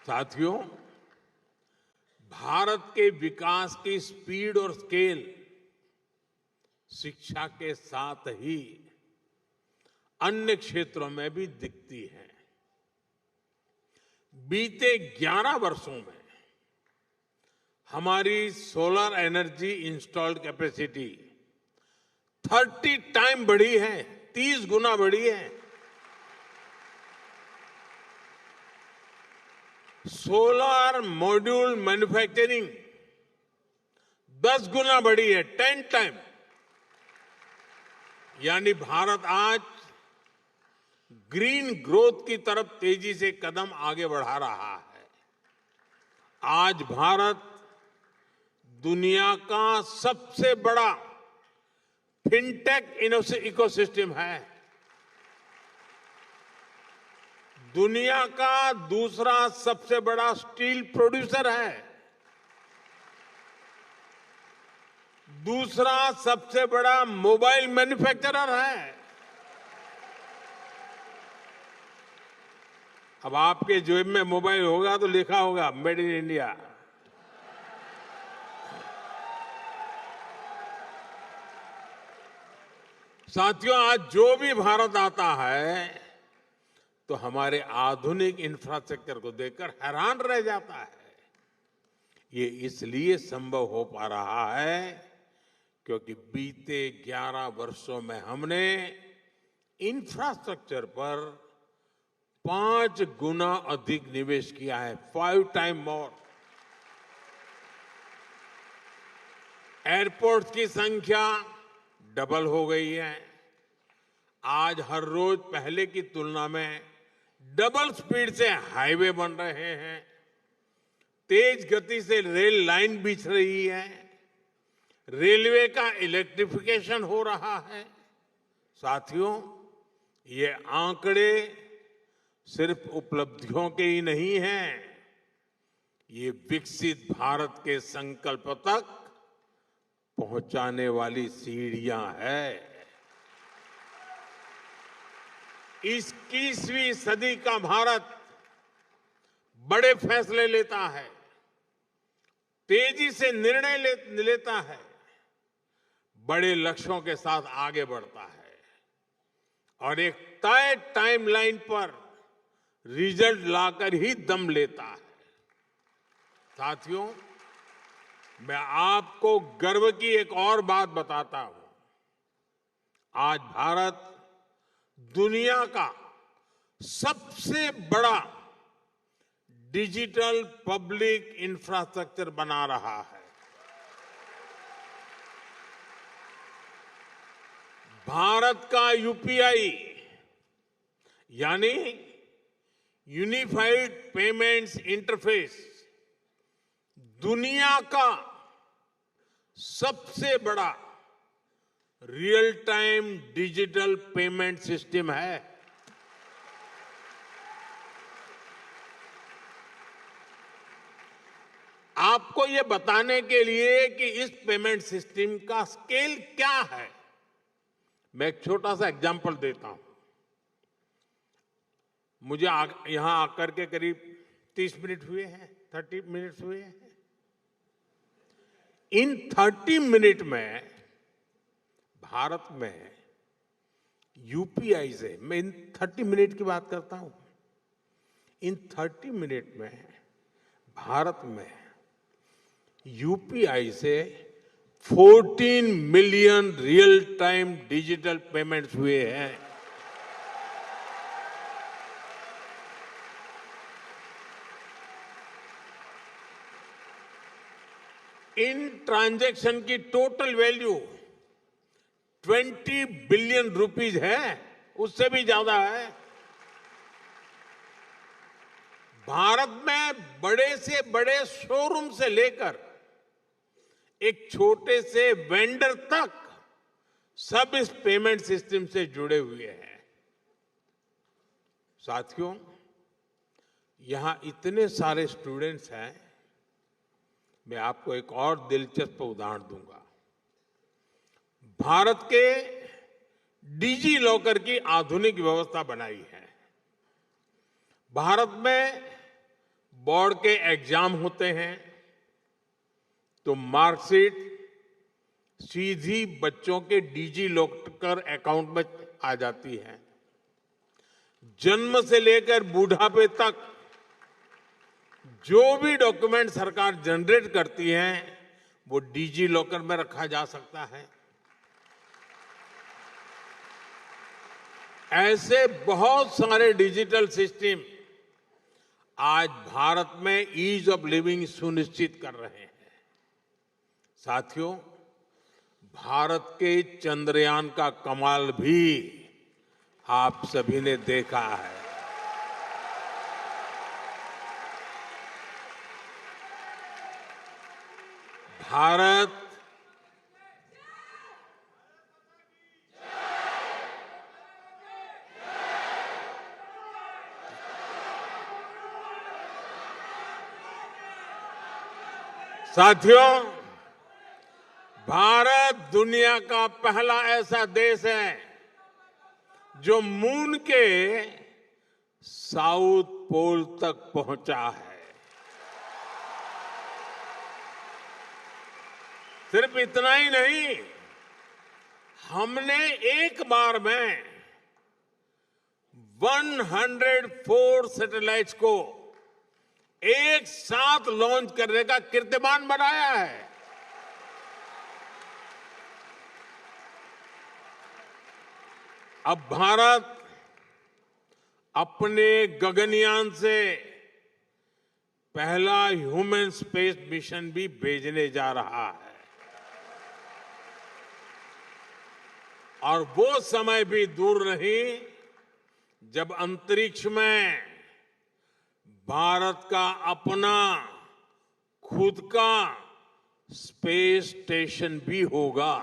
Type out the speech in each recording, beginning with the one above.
साथियों, भारत के विकास की स्पीड और स्केल शिक्षा के साथ ही अन्य क्षेत्रों में भी दिखती है। बीते 11 वर्षों में हमारी solar energy installed capacity 30 time बढ़ी है, 30 गुना बढ़ी है। सोलर मॉड्यूल मैन्युफैक्चरिंग 10 गुना बढ़ी है, 10 टाइम। यानी भारत आज ग्रीन ग्रोथ की तरफ तेजी से कदम आगे बढ़ा रहा है। आज भारत दुनिया का सबसे बड़ा फिनटेक इकोसिस्टम है। दुनिया का दूसरा सबसे बड़ा स्टील प्रोड्यूसर है। दूसरा सबसे बड़ा मोबाइल मैन्युफैक्चरर है। अब आपके जेब में मोबाइल होगा तो लिखा होगा मेड इन इंडिया। साथियों, आज जो भी भारत आता है तो हमारे आधुनिक इंफ्रास्ट्रक्चर को देखकर हैरान रह जाता है। ये इसलिए संभव हो पा रहा है क्योंकि बीते 11 वर्षों में हमने इंफ्रास्ट्रक्चर पर 5 गुना अधिक निवेश किया है, 5 टाइम मोर। एयरपोर्ट की संख्या डबल हो गई है। आज हर रोज पहले की तुलना में डबल स्पीड से हाईवे बन रहे हैं। तेज गति से रेल लाइन बिछ रही है। रेलवे का इलेक्ट्रिफिकेशन हो रहा है। साथियों, ये आंकड़े सिर्फ उपलब्धियों के ही नहीं हैं, ये विकसित भारत के संकल्प तक पहुंचाने वाली सीढ़ियां हैं। 21वीं सदी का भारत बड़े फैसले लेता है, तेजी से निर्णय लेता है, बड़े लक्ष्यों के साथ आगे बढ़ता है और एक तय टाइमलाइन पर रिजल्ट लाकर ही दम लेता है। साथियों, मैं आपको गर्व की एक और बात बताता हूं। आज भारत दुनिया का सबसे बड़ा डिजिटल पब्लिक इंफ्रास्ट्रक्चर बना रहा है। भारत का यूपीआई यानी यूनिफाइड पेमेंट्स इंटरफेस दुनिया का सबसे बड़ा real time digital payment system है। आपको यह बताने के लिए कि इस पेमेंट सिस्टम का स्केल क्या है, मैं एक छोटा सा एग्जांपल देता हूं। मुझे यहां आकर के करीब 30 मिनट हुए हैं, 30 मिनट्स हुए हैं। इन 30 मिनट में भारत में यूपीआई से, मैं इन 30 मिनट की बात करता हूं, इन 30 मिनट में भारत में यूपीआई से 14 million real time digital payments हुए हैं। इन ट्रांजैक्शन की टोटल वैल्यू 20 बिलियन रुपीज है, उससे भी ज्यादा है। भारत में बड़े से बड़े शोरूम से लेकर एक छोटे से वेंडर तक सब इस पेमेंट सिस्टम से जुड़े हुए हैं। साथियों, यहां इतने सारे स्टूडेंट्स हैं, मैं आपको एक और दिलचस्प उदाहरण दूंगा। भारत के डिजी लॉकर की आधुनिक व्यवस्था बनाई है। भारत में बोर्ड के एग्जाम होते हैं तो मार्कशीट सीधी बच्चों के डिजी लॉकर अकाउंट में आ जाती है। जन्म से लेकर बूढ़ापे तक जो भी डॉक्यूमेंट सरकार जनरेट करती है वो डिजी लॉकर में रखा जा सकता है। ऐसे बहुत सारे डिजिटल सिस्टम आज भारत में ईज ऑफ लिविंग सुनिश्चित कर रहे हैं। साथियों, भारत के चंद्रयान का कमाल भी आप सभी ने देखा है। भारत साथियों, भारत दुनिया का पहला ऐसा देश है जो मून के साउथ पोल तक पहुंचा है। सिर्फ इतना ही नहीं, हमने एक बार में 104 सैटेलाइट्स को एक साथ लॉन्च करने का कीर्तिमान बनाया है। अब भारत अपने गगनयान से पहला ह्यूमन स्पेस मिशन भी भेजने जा रहा है और वो समय भी दूर नहीं जब अंतरिक्ष में भारत का अपना खुद का स्पेस स्टेशन भी होगा।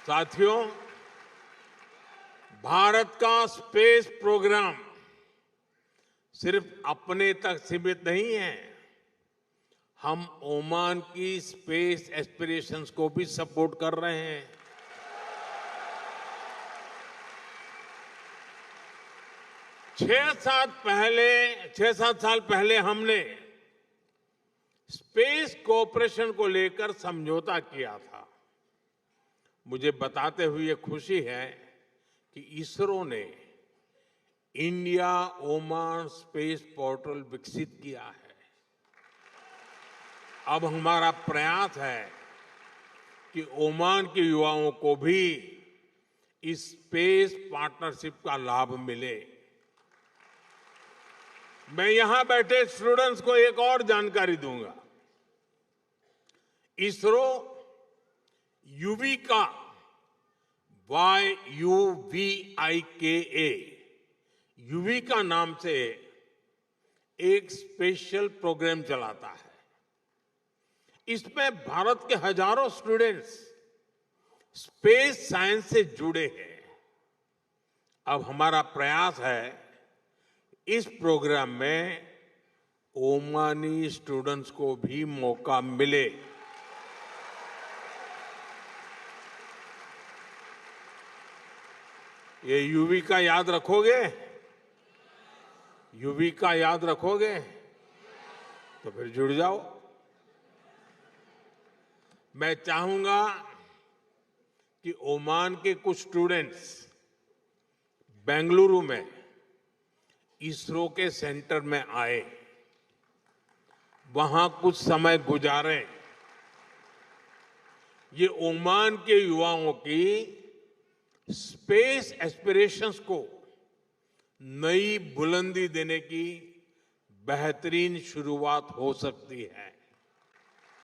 साथियों, भारत का स्पेस प्रोग्राम सिर्फ अपने तक सीमित नहीं है, हम ओमान की स्पेस एस्पिरेशंस को भी सपोर्ट कर रहे हैं। 6-7 साल पहले हमने स्पेस कोऑपरेशन को लेकर समझौता किया था। मुझे बताते हुए खुशी है कि इसरो ने इंडिया ओमान स्पेस पोर्टल विकसित किया है। अब हमारा प्रयास है कि ओमान के युवाओं को भी इस स्पेस पार्टनरशिप का लाभ मिले। मैं यहां बैठे स्टूडेंट्स को एक और जानकारी दूंगा। इसरो युविका YUVIKA युविका नाम से एक स्पेशल प्रोग्राम चलाता है। इसमें भारत के हजारों स्टूडेंट्स स्पेस साइंस से जुड़े हैं। अब हमारा प्रयास है इस प्रोग्राम में ओमानी स्टूडेंट्स को भी मौका मिले। ये युविका याद रखोगे? युविका याद रखोगे? तो फिर जुड़ जाओ। मैं चाहूंगा कि ओमान के कुछ स्टूडेंट्स बेंगलुरु में इसरो के सेंटर में आए, वहां कुछ समय गुजारें। ये ओमान के युवाओं की स्पेस एस्पिरेशंस को नई बुलंदी देने की बेहतरीन शुरुआत हो सकती है।